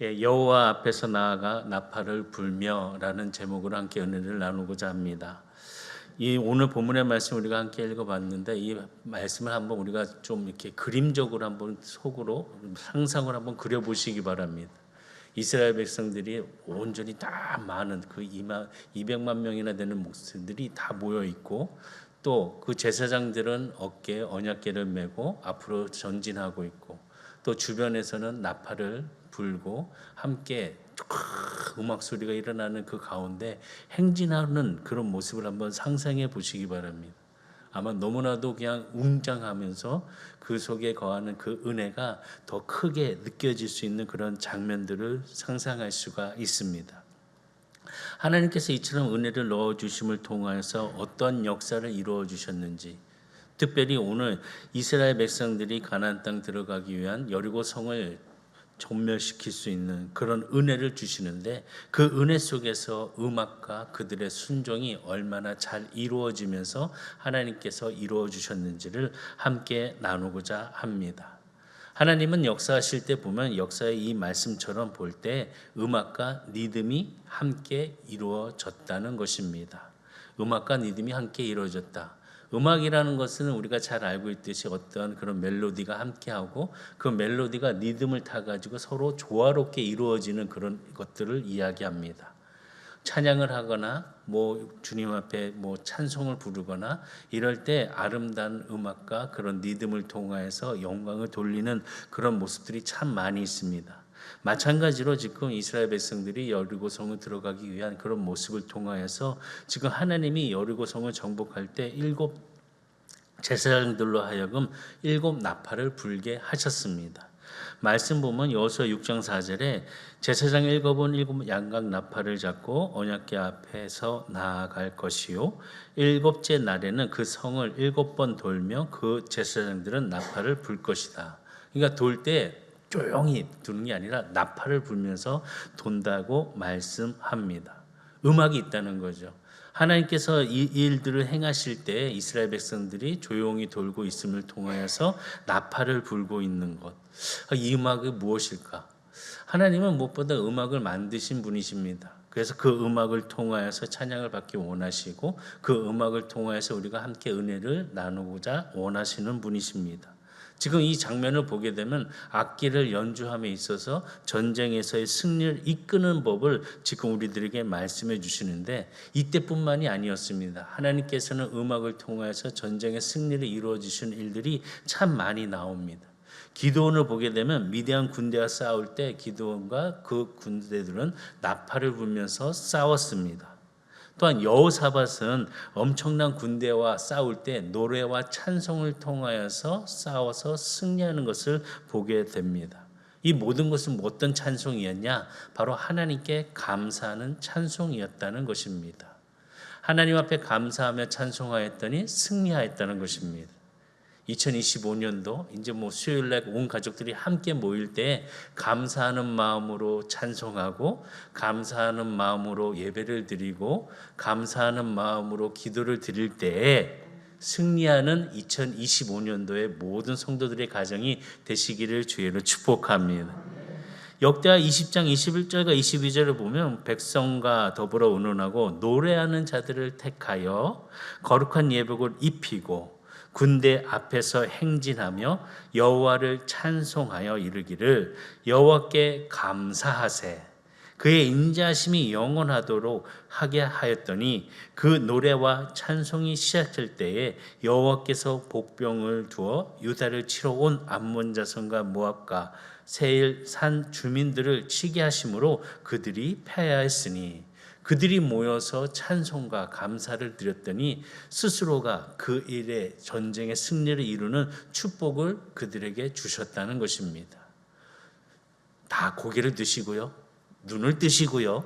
예, 여호와 앞에서 나아가 나팔을 불며라는 제목으로 함께 은혜를 나누고자 합니다. 이 오늘 본문의 말씀 우리가 함께 읽어봤는데 이 말씀을 한번 우리가 좀 이렇게 그림적으로 한번 속으로 상상을 한번 그려보시기 바랍니다. 이스라엘 백성들이 온전히 다 많은 그 200만 명이나 되는 목사들이 다 모여 있고 또 그 제사장들은 어깨에 언약궤를 메고 앞으로 전진하고 있고 또 주변에서는 나팔을 불고 함께 음악 소리가 일어나는 그 가운데 행진하는 그런 모습을 한번 상상해 보시기 바랍니다. 아마 너무나도 그냥 웅장하면서 그 속에 거하는 그 은혜가 더 크게 느껴질 수 있는 그런 장면들을 상상할 수가 있습니다. 하나님께서 이처럼 은혜를 넣어주심을 통하여서 어떤 역사를 이루어 주셨는지, 특별히 오늘 이스라엘 백성들이 가나안 땅 들어가기 위한 여리고 성을 전멸시킬 수 있는 그런 은혜를 주시는데 그 은혜 속에서 음악과 그들의 순종이 얼마나 잘 이루어지면서 하나님께서 이루어 주셨는지를 함께 나누고자 합니다. 하나님은 역사하실 때 보면 역사의 이 말씀처럼 볼 때 음악과 리듬이 함께 이루어졌다는 것입니다. 음악과 리듬이 함께 이루어졌다. 음악이라는 것은 우리가 잘 알고 있듯이 어떤 그런 멜로디가 함께하고 그 멜로디가 리듬을 타가지고 서로 조화롭게 이루어지는 그런 것들을 이야기합니다. 찬양을 하거나 주님 앞에 찬송을 부르거나 이럴 때 아름다운 음악과 그런 리듬을 통하여서 영광을 돌리는 그런 모습들이 참 많이 있습니다. 마찬가지로 지금 이스라엘 백성들이 여리고성을 들어가기 위한 그런 모습을 통하여서 지금 하나님이 여리고성을 정복할 때 7 제사장들로 하여금 7 나팔을 불게 하셨습니다. 말씀 보면 여호수아 6장 4절에 제사장 7은 7 양각 나팔을 잡고 언약궤 앞에서 나아갈 것이요 7째 날에는 그 성을 7번 돌며 그 제사장들은 나팔을 불 것이다. 그러니까 돌 때 조용히 두는 게 아니라 나팔을 불면서 돈다고 말씀합니다. 음악이 있다는 거죠. 하나님께서 이 일들을 행하실 때 이스라엘 백성들이 조용히 돌고 있음을 통하여서 나팔을 불고 있는 것. 이 음악이 무엇일까? 하나님은 무엇보다 음악을 만드신 분이십니다. 그래서 그 음악을 통하여서 찬양을 받기 원하시고 그 음악을 통하여서 우리가 함께 은혜를 나누고자 원하시는 분이십니다. 지금 이 장면을 보게 되면 악기를 연주함에 있어서 전쟁에서의 승리를 이끄는 법을 지금 우리들에게 말씀해 주시는데 이때뿐만이 아니었습니다. 하나님께서는 음악을 통해서 전쟁의 승리를 이루어 주시는 일들이 참 많이 나옵니다. 기드온을 보게 되면 미디안 군대와 싸울 때 기드온과 그 군대들은 나팔을 불면서 싸웠습니다. 또한 여호사밧은 엄청난 군대와 싸울 때 노래와 찬송을 통하여서 싸워서 승리하는 것을 보게 됩니다. 이 모든 것은 어떤 찬송이었냐? 바로 하나님께 감사하는 찬송이었다는 것입니다. 하나님 앞에 감사하며 찬송하였더니 승리하였다는 것입니다. 2025년도 이제 수요일 날 온 가족들이 함께 모일 때 감사하는 마음으로 찬송하고 감사하는 마음으로 예배를 드리고 감사하는 마음으로 기도를 드릴 때에 승리하는 2025년도의 모든 성도들의 가정이 되시기를 주의로 축복합니다. 역대하 20장 21절과 22절을 보면 백성과 더불어 의논하고 노래하는 자들을 택하여 거룩한 예복을 입히고 군대 앞에서 행진하며 여호와를 찬송하여 이르기를 여호와께 감사하세 그의 인자하심이 영원하도록 하게 하였더니 그 노래와 찬송이 시작될 때에 여호와께서 복병을 두어 유다를 치러 온 암몬 자손과 모압과 세일 산 주민들을 치게 하심으로 그들이 패하였으니 그들이 모여서 찬송과 감사를 드렸더니 스스로가 그 일에 전쟁의 승리를 이루는 축복을 그들에게 주셨다는 것입니다. 다 고개를 드시고요. 눈을 뜨시고요.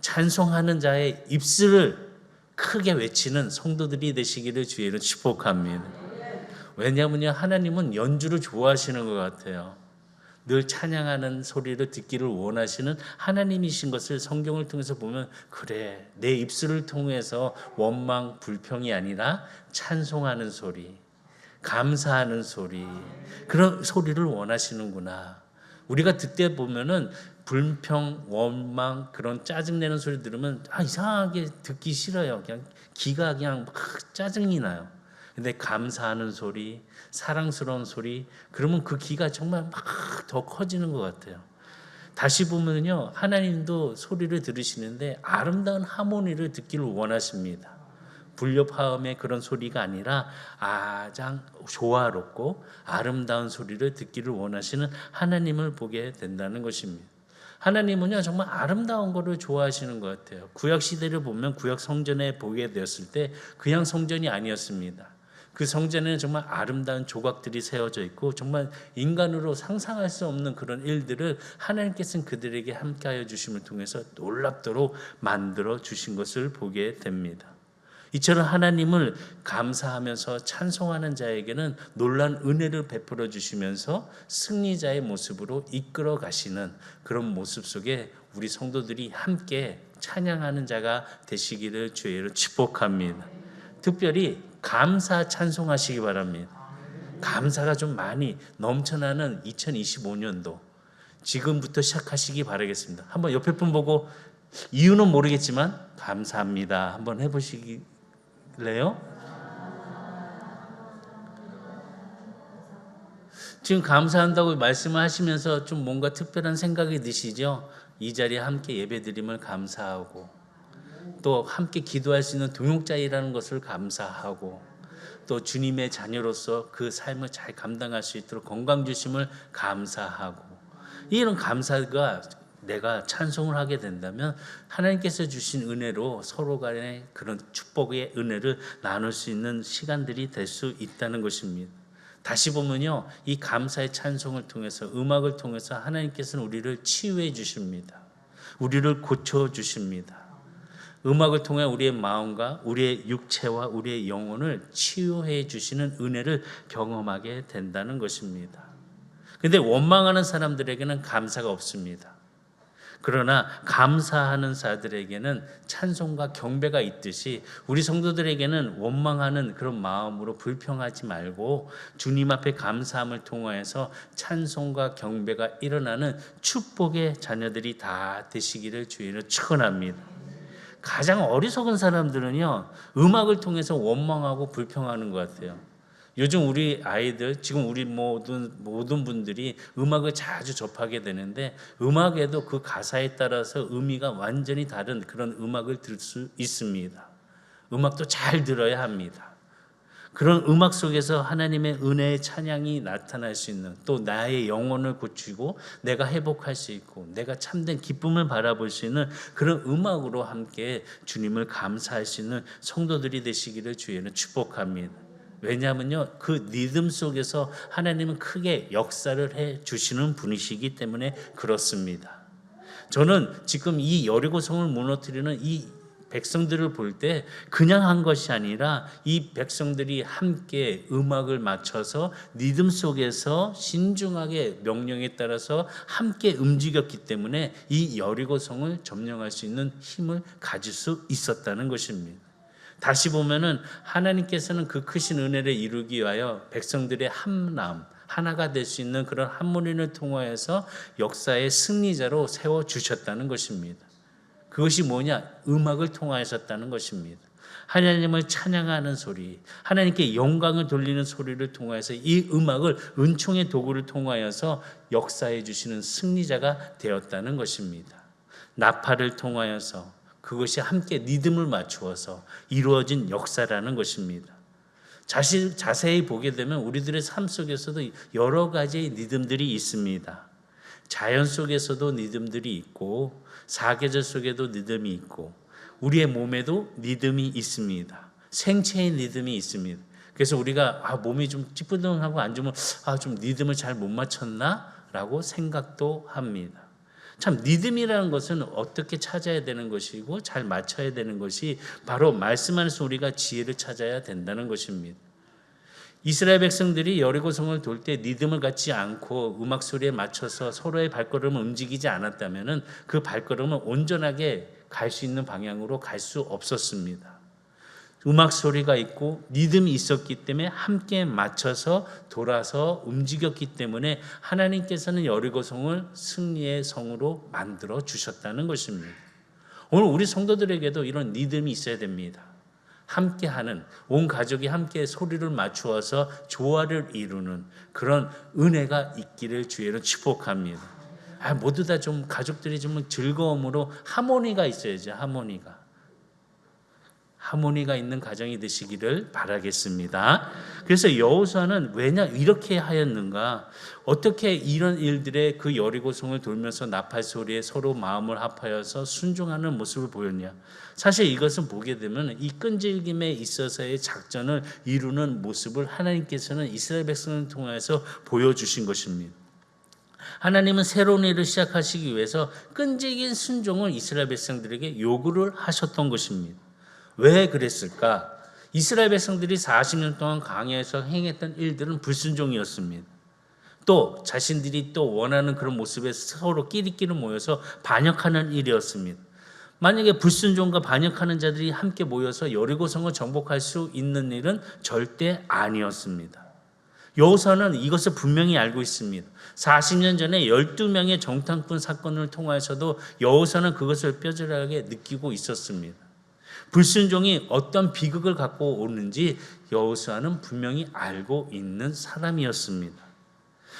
찬송하는 자의 입술을 크게 외치는 성도들이 되시기를 주의로 축복합니다. 왜냐하면 하나님은 연주를 좋아하시는 것 같아요. 늘 찬양하는 소리를 듣기를 원하시는 하나님이신 것을 성경을 통해서 보면 그래 내 입술을 통해서 원망 불평이 아니라 찬송하는 소리 감사하는 소리 그런 소리를 원하시는구나. 우리가 듣다 보면은 불평, 원망, 그런 짜증내는 소리 들으면 이상하게 듣기 싫어요. 그냥 기가 그냥 막 짜증이 나요. 근데 감사하는 소리, 사랑스러운 소리, 그러면 그 기가 정말 막 더 커지는 것 같아요. 다시 보면요, 하나님도 소리를 들으시는데 아름다운 하모니를 듣기를 원하십니다. 불협화음의 그런 소리가 아니라 가장 조화롭고 아름다운 소리를 듣기를 원하시는 하나님을 보게 된다는 것입니다. 하나님은요, 정말 아름다운 거를 좋아하시는 것 같아요. 구약 시대를 보면 구약 성전에 보게 되었을 때 그냥 성전이 아니었습니다. 그 성전에는 정말 아름다운 조각들이 세워져 있고 정말 인간으로 상상할 수 없는 그런 일들을 하나님께서는 그들에게 함께하여 주심을 통해서 놀랍도록 만들어 주신 것을 보게 됩니다. 이처럼 하나님을 감사하면서 찬송하는 자에게는 놀라운 은혜를 베풀어 주시면서 승리자의 모습으로 이끌어 가시는 그런 모습 속에 우리 성도들이 함께 찬양하는 자가 되시기를 주의로 축복합니다. 특별히 감사 찬송하시기 바랍니다. 감사가 좀 많이 넘쳐나는 2025년도 지금부터 시작하시기 바라겠습니다. 한번 옆에 분 보고 이유는 모르겠지만 감사합니다 한번 해보시길래요? 지금 감사한다고 말씀을 하시면서 좀 뭔가 특별한 생각이 드시죠? 이 자리에 함께 예배드림을 감사하고 또 함께 기도할 수 있는 동역자이라는 것을 감사하고 또 주님의 자녀로서 그 삶을 잘 감당할 수 있도록 건강 주심을 감사하고 이런 감사가 내가 찬송을 하게 된다면 하나님께서 주신 은혜로 서로 간의 그런 축복의 은혜를 나눌 수 있는 시간들이 될 수 있다는 것입니다. 다시 보면요, 이 감사의 찬송을 통해서 음악을 통해서 하나님께서는 우리를 치유해 주십니다. 우리를 고쳐 주십니다. 음악을 통해 우리의 마음과 우리의 육체와 우리의 영혼을 치유해 주시는 은혜를 경험하게 된다는 것입니다. 근데 원망하는 사람들에게는 감사가 없습니다. 그러나 감사하는 자들에게는 찬송과 경배가 있듯이 우리 성도들에게는 원망하는 그런 마음으로 불평하지 말고 주님 앞에 감사함을 통하여서 찬송과 경배가 일어나는 축복의 자녀들이 다 되시기를 주의로 축원합니다. 가장 어리석은 사람들은요, 음악을 통해서 원망하고 불평하는 것 같아요. 요즘 우리 아이들, 지금 우리 모든 분들이 음악을 자주 접하게 되는데 음악에도 그 가사에 따라서 의미가 완전히 다른 그런 음악을 들을 수 있습니다. 음악도 잘 들어야 합니다. 그런 음악 속에서 하나님의 은혜의 찬양이 나타날 수 있는, 또 나의 영혼을 고치고 내가 회복할 수 있고 내가 참된 기쁨을 바라볼 수 있는 그런 음악으로 함께 주님을 감사할 수 있는 성도들이 되시기를 주의는 축복합니다. 왜냐하면요, 그 리듬 속에서 하나님은 크게 역사를 해 주시는 분이시기 때문에 그렇습니다. 저는 지금 이 여리고성을 무너뜨리는 이 백성들을 볼 때 그냥 한 것이 아니라 이 백성들이 함께 음악을 맞춰서 리듬 속에서 신중하게 명령에 따라서 함께 움직였기 때문에 이 여리고성을 점령할 수 있는 힘을 가질 수 있었다는 것입니다. 다시 보면은 하나님께서는 그 크신 은혜를 이루기 위하여 백성들의 하나가 될 수 있는 그런 한문인을 통하여서 역사의 승리자로 세워주셨다는 것입니다. 그것이 뭐냐? 음악을 통하였었다는 것입니다. 하나님을 찬양하는 소리, 하나님께 영광을 돌리는 소리를 통하여서 이 음악을 은총의 도구를 통하여서 역사해 주시는 승리자가 되었다는 것입니다. 나팔을 통하여서 그것이 함께 리듬을 맞추어서 이루어진 역사라는 것입니다. 자세히 보게 되면 우리들의 삶 속에서도 여러 가지의 리듬들이 있습니다. 자연 속에서도 리듬들이 있고 사계절 속에도 리듬이 있고 우리의 몸에도 리듬이 있습니다. 생체의 리듬이 있습니다. 그래서 우리가 몸이 좀 찌뿌둥하고 안 좋으면 좀 리듬을 잘 못 맞췄나? 라고 생각도 합니다. 참 리듬이라는 것은 어떻게 찾아야 되는 것이고 잘 맞춰야 되는 것이 바로 말씀 안에서 우리가 지혜를 찾아야 된다는 것입니다. 이스라엘 백성들이 여리고성을 돌 때 리듬을 갖지 않고 음악 소리에 맞춰서 서로의 발걸음을 움직이지 않았다면 그 발걸음은 온전하게 갈 수 있는 방향으로 갈 수 없었습니다. 음악 소리가 있고 리듬이 있었기 때문에 함께 맞춰서 돌아서 움직였기 때문에 하나님께서는 여리고성을 승리의 성으로 만들어 주셨다는 것입니다. 오늘 우리 성도들에게도 이런 리듬이 있어야 됩니다. 함께하는, 온 가족이 함께 소리를 맞추어서 조화를 이루는 그런 은혜가 있기를 주의로 축복합니다. 모두 다 좀 가족들이 좀 즐거움으로 하모니가 있어야죠. 하모니가 있는 가정이 되시기를 바라겠습니다. 그래서 여호수아는 왜냐 이렇게 하였는가? 어떻게 이런 일들에 그 여리고성을 돌면서 나팔 소리에 서로 마음을 합하여서 순종하는 모습을 보였냐? 사실 이것은 보게 되면 이 끈질김에 있어서의 작전을 이루는 모습을 하나님께서는 이스라엘 백성을 통해서 보여주신 것입니다. 하나님은 새로운 일을 시작하시기 위해서 끈질긴 순종을 이스라엘 백성들에게 요구를 하셨던 것입니다. 왜 그랬을까? 이스라엘 백성들이 40년 동안 광야에서 행했던 일들은 불순종이었습니다. 또 자신들이 또 원하는 그런 모습에 서로 끼리끼리 모여서 반역하는 일이었습니다. 만약에 불순종과 반역하는 자들이 함께 모여서 여리고성을 정복할 수 있는 일은 절대 아니었습니다. 여호수아는 이것을 분명히 알고 있습니다. 40년 전에 12명의 정탐꾼 사건을 통해서도 여호수아는 그것을 뼈저리하게 느끼고 있었습니다. 불순종이 어떤 비극을 갖고 오는지 여호수아는 분명히 알고 있는 사람이었습니다.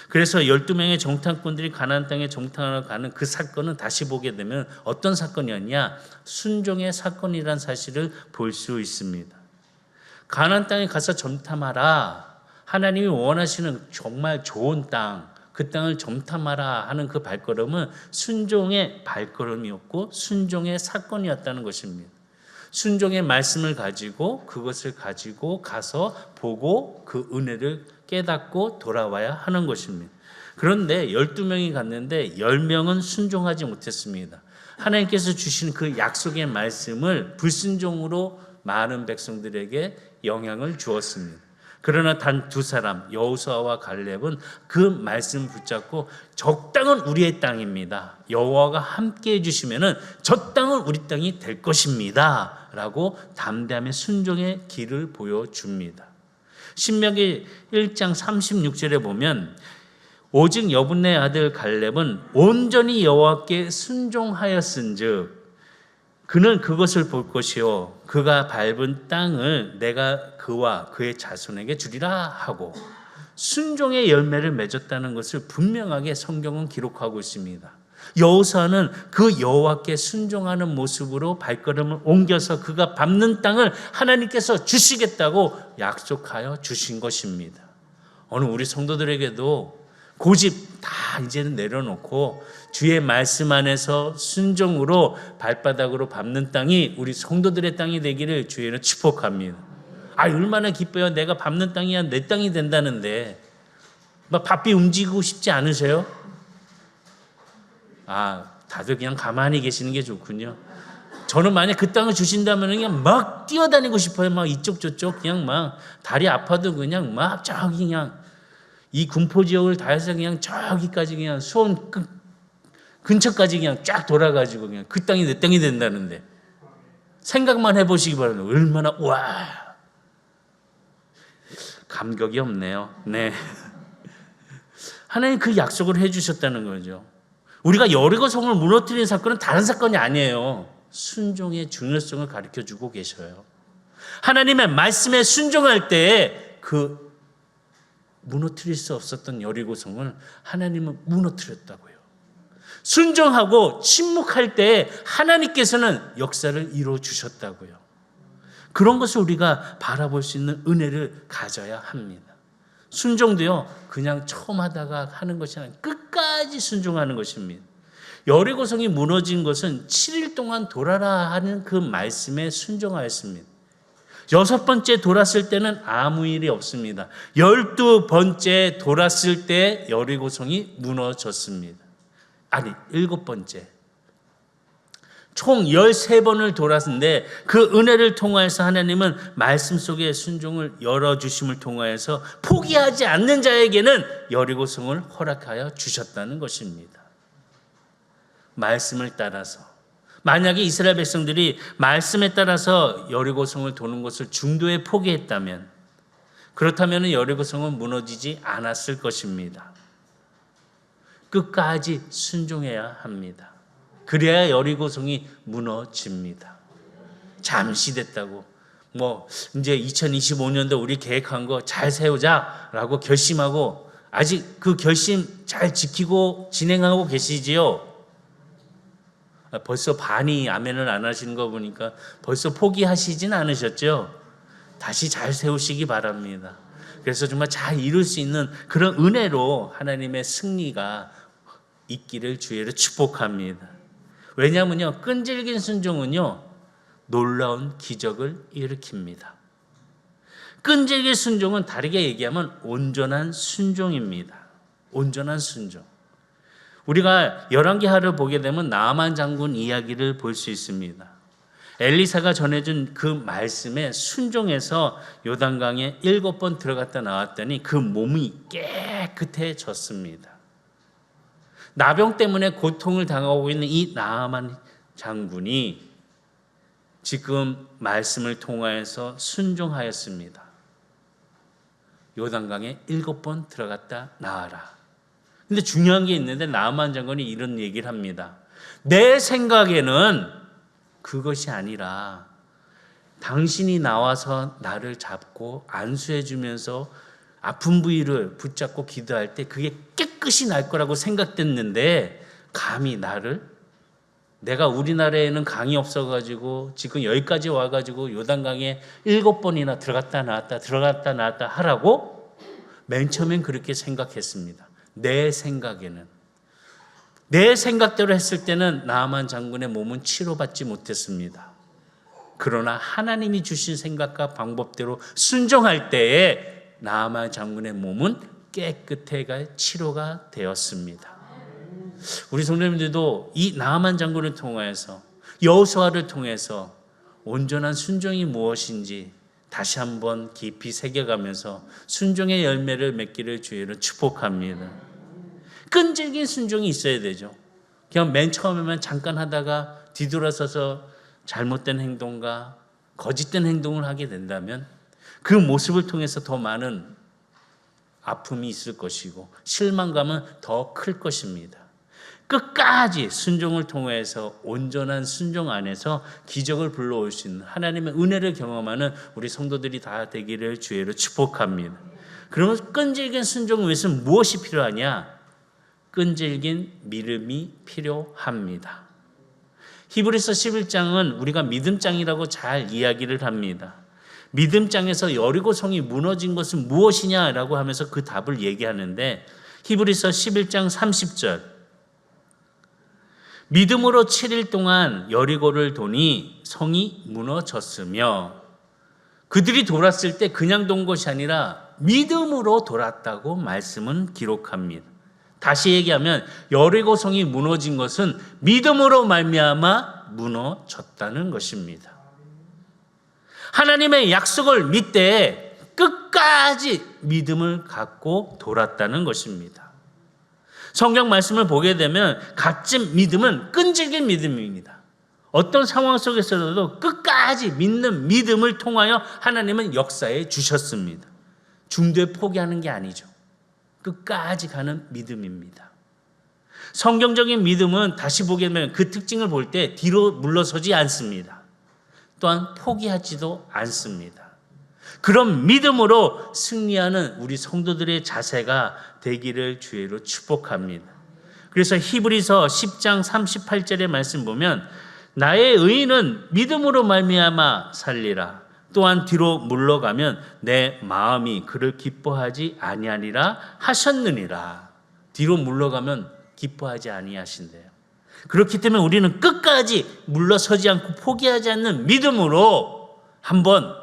그래서 12명의 정탐꾼들이 가나안 땅에 정탐하러 가는 그 사건은 다시 보게 되면 어떤 사건이었냐? 순종의 사건이라는 사실을 볼 수 있습니다. 가나안 땅에 가서 정탐하라. 하나님이 원하시는 정말 좋은 땅, 그 땅을 정탐하라 하는 그 발걸음은 순종의 발걸음이었고 순종의 사건이었다는 것입니다. 순종의 말씀을 가지고 그것을 가지고 가서 보고 그 은혜를 깨닫고 돌아와야 하는 것입니다. 그런데 12명이 갔는데 10명은 순종하지 못했습니다. 하나님께서 주신 그 약속의 말씀을 불순종으로 많은 백성들에게 영향을 주었습니다. 그러나 단 두 사람 여호수아와 갈렙은 그 말씀을 붙잡고 저 땅은 우리의 땅입니다. 여호와가 함께 해주시면은 저 땅은 우리 땅이 될 것입니다. 라고 담대함의 순종의 길을 보여줍니다. 신명기 1장 36절에 보면 오직 여분네 아들 갈렙은 온전히 여호와께 순종하였은즉 그는 그것을 볼 것이요 그가 밟은 땅을 내가 그와 그의 자손에게 주리라 하고 순종의 열매를 맺었다는 것을 분명하게 성경은 기록하고 있습니다. 여호수아는 그 여호와께 순종하는 모습으로 발걸음을 옮겨서 그가 밟는 땅을 하나님께서 주시겠다고 약속하여 주신 것입니다. 오늘 우리 성도들에게도 고집 다 이제는 내려놓고 주의 말씀 안에서 순종으로 발바닥으로 밟는 땅이 우리 성도들의 땅이 되기를 주의는 축복합니다. 얼마나 기뻐요. 내가 밟는 땅이야 내 땅이 된다는데 막 바삐 움직이고 싶지 않으세요? 다들 그냥 가만히 계시는 게 좋군요. 저는 만약 그 땅을 주신다면 그냥 막 뛰어다니고 싶어요. 막 이쪽 저쪽 그냥 막 다리 아파도 그냥 막 저기 그냥 이 군포 지역을 다 해서 그냥 저기까지 그냥 수원 근처까지 그냥 쫙 돌아가지고 그냥 그 땅이 내 땅이 된다는데 생각만 해보시기 바랍니다. 얼마나 와 감격이 없네요. 네, 하나님 그 약속을 해주셨다는 거죠. 우리가 여리고성을 무너뜨린 사건은 다른 사건이 아니에요. 순종의 중요성을 가르쳐주고 계셔요. 하나님의 말씀에 순종할 때 그 무너뜨릴 수 없었던 여리고성을 하나님은 무너뜨렸다고요. 순종하고 침묵할 때 하나님께서는 역사를 이루어 주셨다고요. 그런 것을 우리가 바라볼 수 있는 은혜를 가져야 합니다. 순종도요 그냥 처음 하다가 하는 것이 아니라 끝까지 순종하는 것입니다. 여리고성이 무너진 것은 7일 동안 돌아라 하는 그 말씀에 순종하였습니다. 6번째 돌았을 때는 아무 일이 없습니다. 12번째 돌았을 때 여리고성이 무너졌습니다. 7번째. 총 13번을 돌았는데 그 은혜를 통하여서 하나님은 말씀 속의 순종을 열어주심을 통하여서 포기하지 않는 자에게는 여리고성을 허락하여 주셨다는 것입니다. 말씀을 따라서 만약에 이스라엘 백성들이 말씀에 따라서 여리고성을 도는 것을 중도에 포기했다면, 그렇다면 여리고성은 무너지지 않았을 것입니다. 끝까지 순종해야 합니다. 그래야 여리고성이 무너집니다. 잠시 됐다고 이제 2025년도 우리 계획한 거 잘 세우자라고 결심하고 아직 그 결심 잘 지키고 진행하고 계시지요? 벌써 반이 아멘을 안 하시는 거 보니까 벌써 포기하시진 않으셨죠? 다시 잘 세우시기 바랍니다. 그래서 정말 잘 이룰 수 있는 그런 은혜로 하나님의 승리가 있기를 주의로 축복합니다. 왜냐하면요, 끈질긴 순종은요, 놀라운 기적을 일으킵니다. 끈질긴 순종은 다르게 얘기하면 온전한 순종입니다. 온전한 순종. 우리가 열왕기하를 보게 되면 나아만 장군 이야기를 볼 수 있습니다. 엘리사가 전해준 그 말씀에 순종해서 요단강에 7번 들어갔다 나왔더니 그 몸이 깨끗해졌습니다. 나병 때문에 고통을 당하고 있는 이 나아만 장군이 지금 말씀을 통하여서 순종하였습니다. 요단강에 7번 들어갔다 나와라. 근데 중요한 게 있는데 나아만 장군이 이런 얘기를 합니다. 내 생각에는 그것이 아니라 당신이 나와서 나를 잡고 안수해 주면서 아픈 부위를 붙잡고 기도할 때 그게 깨끗이 날 거라고 생각됐는데 감히 내가 우리나라에는 강이 없어가지고 지금 여기까지 와가지고 요단강에 7번이나 들어갔다 나왔다 하라고 맨 처음엔 그렇게 생각했습니다. 내 생각대로 했을 때는 나아만 장군의 몸은 치료받지 못했습니다. 그러나 하나님이 주신 생각과 방법대로 순종할 때에 나아만 장군의 몸은 깨끗해가 치료가 되었습니다. 우리 성도님들도 이 나아만 장군을 통해서 여호수아를 통해서 온전한 순종이 무엇인지 다시 한번 깊이 새겨가면서 순종의 열매를 맺기를 주의로 축복합니다. 끈질긴 순종이 있어야 되죠. 그냥 맨 처음에만 잠깐 하다가 뒤돌아서서 잘못된 행동과 거짓된 행동을 하게 된다면 그 모습을 통해서 더 많은 아픔이 있을 것이고 실망감은 더 클 것입니다. 끝까지 순종을 통해서 온전한 순종 안에서 기적을 불러올 수 있는 하나님의 은혜를 경험하는 우리 성도들이 다 되기를 주의로 축복합니다. 그러면 끈질긴 순종을 위해서는 무엇이 필요하냐? 끈질긴 믿음이 필요합니다. 히브리서 11장은 우리가 믿음장이라고 잘 이야기를 합니다. 믿음장에서 여리고성이 무너진 것은 무엇이냐라고 하면서 그 답을 얘기하는데 히브리서 11장 30절 믿음으로 7일 동안 여리고를 도니 성이 무너졌으며 그들이 돌았을 때 그냥 돈 것이 아니라 믿음으로 돌았다고 말씀은 기록합니다. 다시 얘기하면 여리고성이 무너진 것은 믿음으로 말미암아 무너졌다는 것입니다. 하나님의 약속을 믿되 끝까지 믿음을 갖고 돌았다는 것입니다. 성경 말씀을 보게 되면 값진 믿음은 끈질긴 믿음입니다. 어떤 상황 속에서도 끝까지 믿는 믿음을 통하여 하나님은 역사해 주셨습니다. 중도에 포기하는 게 아니죠. 끝까지 가는 믿음입니다. 성경적인 믿음은 다시 보게 되면 그 특징을 볼 때 뒤로 물러서지 않습니다. 또한 포기하지도 않습니다. 그런 믿음으로 승리하는 우리 성도들의 자세가 되기를 주의로 축복합니다. 그래서 히브리서 10장 38절의 말씀 보면 나의 의인은 믿음으로 말미암아 살리라. 또한 뒤로 물러가면 내 마음이 그를 기뻐하지 아니하리라 하셨느니라. 뒤로 물러가면 기뻐하지 아니하신대요. 그렇기 때문에 우리는 끝까지 물러서지 않고 포기하지 않는 믿음으로 한번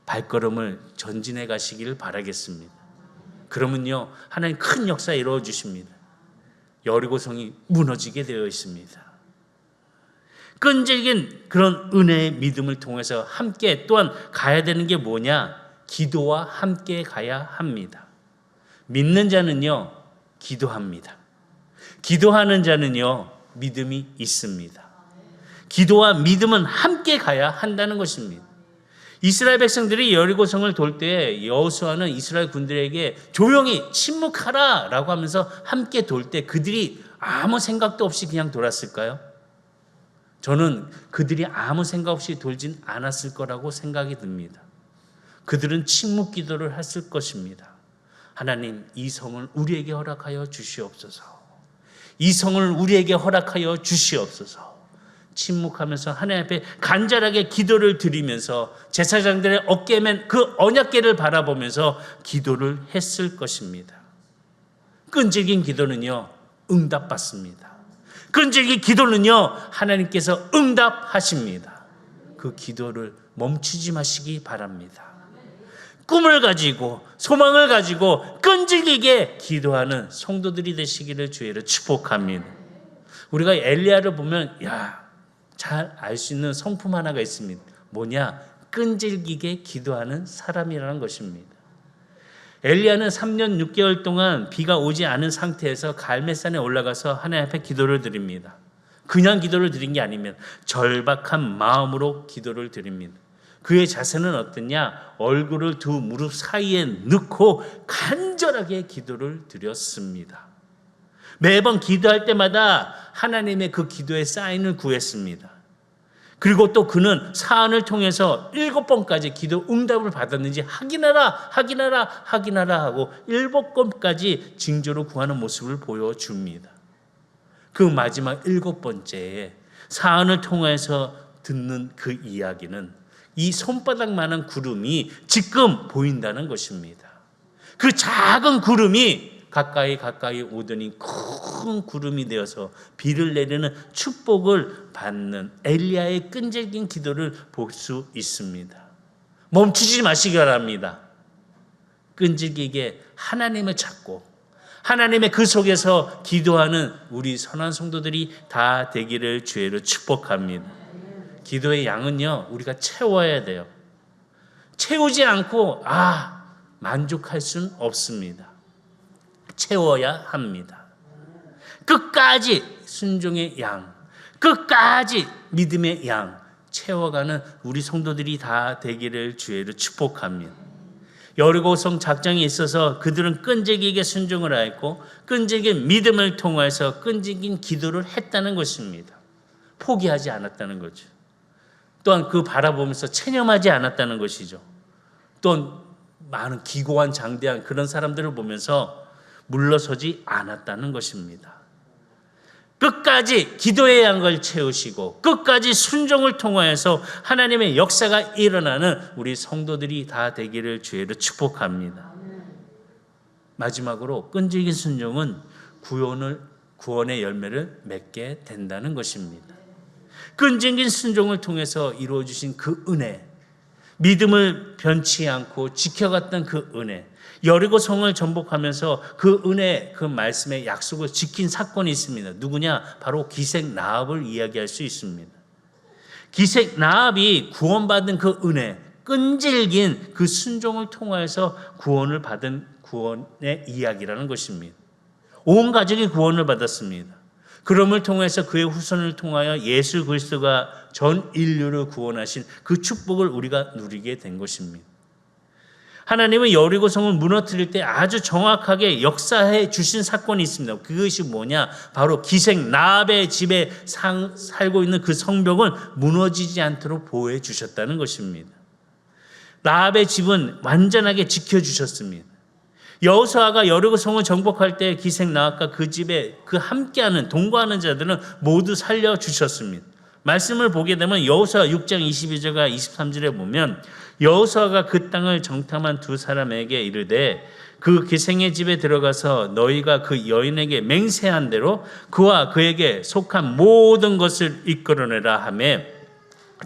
발걸음을 전진해 가시기를 바라겠습니다. 그러면요 하나님 큰 역사 이루어 주십니다. 여리고성이 무너지게 되어 있습니다. 끈질긴 그런 은혜의 믿음을 통해서 함께 또한 가야 되는 게 뭐냐? 기도와 함께 가야 합니다. 믿는 자는요 기도합니다. 기도하는 자는요 믿음이 있습니다. 기도와 믿음은 함께 가야 한다는 것입니다. 이스라엘 백성들이 여리고성을 돌 때 여호수아는 이스라엘 군들에게 조용히 침묵하라 라고 하면서 함께 돌 때 그들이 아무 생각도 없이 그냥 돌았을까요? 저는 그들이 아무 생각 없이 돌진 않았을 거라고 생각이 듭니다. 그들은 침묵 기도를 했을 것입니다. 하나님, 이 성을 우리에게 허락하여 주시옵소서. 이 성을 우리에게 허락하여 주시옵소서. 침묵하면서 하나님 앞에 간절하게 기도를 드리면서 제사장들의 어깨에 맨 그 언약궤를 바라보면서 기도를 했을 것입니다. 끈질긴 기도는요, 응답받습니다. 끈질긴 기도는요, 하나님께서 응답하십니다. 그 기도를 멈추지 마시기 바랍니다. 꿈을 가지고 소망을 가지고 끈질기게 기도하는 성도들이 되시기를 주의로 축복합니다. 우리가 엘리야를 보면 잘 알 수 있는 성품 하나가 있습니다. 뭐냐? 끈질기게 기도하는 사람이라는 것입니다. 엘리야는 3년 6개월 동안 비가 오지 않은 상태에서 갈멜산에 올라가서 하나님 앞에 기도를 드립니다. 그냥 기도를 드린 게 아니면 절박한 마음으로 기도를 드립니다. 그의 자세는 어떠냐? 얼굴을 두 무릎 사이에 넣고 간절하게 기도를 드렸습니다. 매번 기도할 때마다 하나님의 그 기도의 사인을 구했습니다. 그리고 또 그는 사안을 통해서 7번까지 기도 응답을 받았는지 확인하라 하고 7번까지 징조로 구하는 모습을 보여줍니다. 그 마지막 7번째에 사안을 통해서 듣는 그 이야기는 이 손바닥만한 구름이 지금 보인다는 것입니다. 그 작은 구름이 가까이 오더니 큰 구름이 되어서 비를 내리는 축복을 받는 엘리야의 끈질긴 기도를 볼 수 있습니다. 멈추지 마시기 바랍니다. 끈질기게 하나님을 찾고 하나님의 그 속에서 기도하는 우리 선한 성도들이 다 되기를 주의로 축복합니다. 기도의 양은요, 우리가 채워야 돼요. 채우지 않고 만족할 수는 없습니다. 채워야 합니다. 끝까지 순종의 양, 끝까지 믿음의 양 채워가는 우리 성도들이 다 되기를 주의로 축복합니다. 여리고성 작전이 있어서 그들은 끈질기게 순종을 하였고 끈질긴 믿음을 통해서 끈질긴 기도를 했다는 것입니다. 포기하지 않았다는 거죠. 또한 그 바라보면서 체념하지 않았다는 것이죠. 또 많은 기고한 장대한 그런 사람들을 보면서 물러서지 않았다는 것입니다. 끝까지 기도의 양을 채우시고 끝까지 순종을 통하여서 하나님의 역사가 일어나는 우리 성도들이 다 되기를 주의로 축복합니다. 마지막으로 끈질긴 순종은 구원의 열매를 맺게 된다는 것입니다. 끈질긴 순종을 통해서 이루어주신 그 은혜, 믿음을 변치 않고 지켜갔던 그 은혜, 여리고성을 정복하면서 그 은혜, 그 말씀의 약속을 지킨 사건이 있습니다. 누구냐? 바로 기생 라합을 이야기할 수 있습니다. 기생 라합이 구원받은 그 은혜, 끈질긴 그 순종을 통하여서 구원을 받은 구원의 이야기라는 것입니다. 온 가족이 구원을 받았습니다. 그럼을 통해서 그의 후손을 통하여 예수 그리스도가 전 인류를 구원하신 그 축복을 우리가 누리게 된 것입니다. 하나님은 여리고성을 무너뜨릴 때 아주 정확하게 역사해 주신 사건이 있습니다. 그것이 뭐냐? 바로 기생 라합의 집에 살고 있는 그 성벽을 무너지지 않도록 보호해 주셨다는 것입니다. 라합의 집은 완전하게 지켜주셨습니다. 여호수아가 여리고성을 정복할 때 기생 라합과 그 집에 그 함께하는 동거하는 자들은 모두 살려주셨습니다. 말씀을 보게 되면 여호수아 6장 22절과 23절에 보면 여호수아가 그 땅을 정탐한 두 사람에게 이르되 그 기생의 집에 들어가서 너희가 그 여인에게 맹세한 대로 그와 그에게 속한 모든 것을 이끌어내라 하며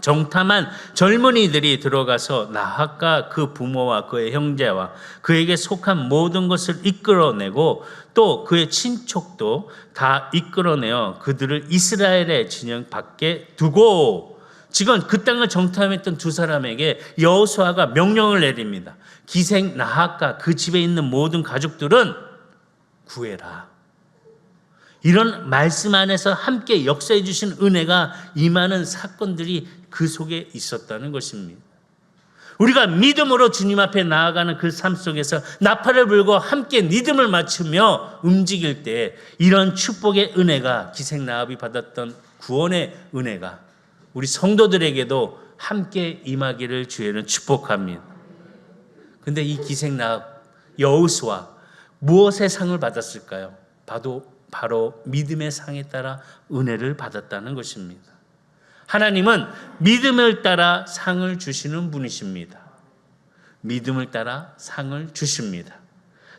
정탐한 젊은이들이 들어가서 라합과 그 부모와 그의 형제와 그에게 속한 모든 것을 이끌어내고 또 그의 친척도 다 이끌어내어 그들을 이스라엘의 진영 밖에 두고, 지금 그 땅을 정탐했던 두 사람에게 여호수아가 명령을 내립니다. 기생 라합과 그 집에 있는 모든 가족들은 구해라. 이런 말씀 안에서 함께 역사해 주신 은혜가 임하는 사건들이 그 속에 있었다는 것입니다. 우리가 믿음으로 주님 앞에 나아가는 그 삶 속에서 나팔을 불고 함께 리듬을 맞추며 움직일 때 이런 축복의 은혜가 기생나합이 받았던 구원의 은혜가 우리 성도들에게도 함께 임하기를 주에는 축복합니다. 근데 이 기생나합 여호수아 무엇의 상을 받았을까요? 바로 믿음의 상에 따라 은혜를 받았다는 것입니다. 하나님은 믿음을 따라 상을 주시는 분이십니다. 믿음을 따라 상을 주십니다.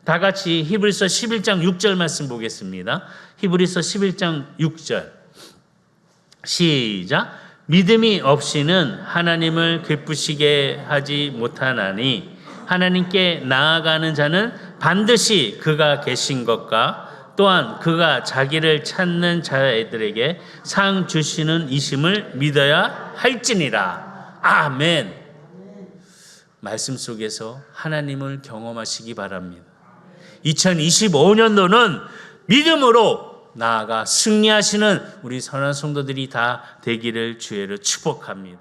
다 같이 히브리서 11장 6절 말씀 보겠습니다. 히브리서 11장 6절 시작. 믿음이 없이는 하나님을 기쁘시게 하지 못하나니 하나님께 나아가는 자는 반드시 그가 계신 것과 또한 그가 자기를 찾는 자들에게 상 주시는 이심을 믿어야 할지니라. 아멘. 말씀 속에서 하나님을 경험하시기 바랍니다. 2025년도는 믿음으로 나아가 승리하시는 우리 선한 성도들이 다 되기를 주의로 축복합니다.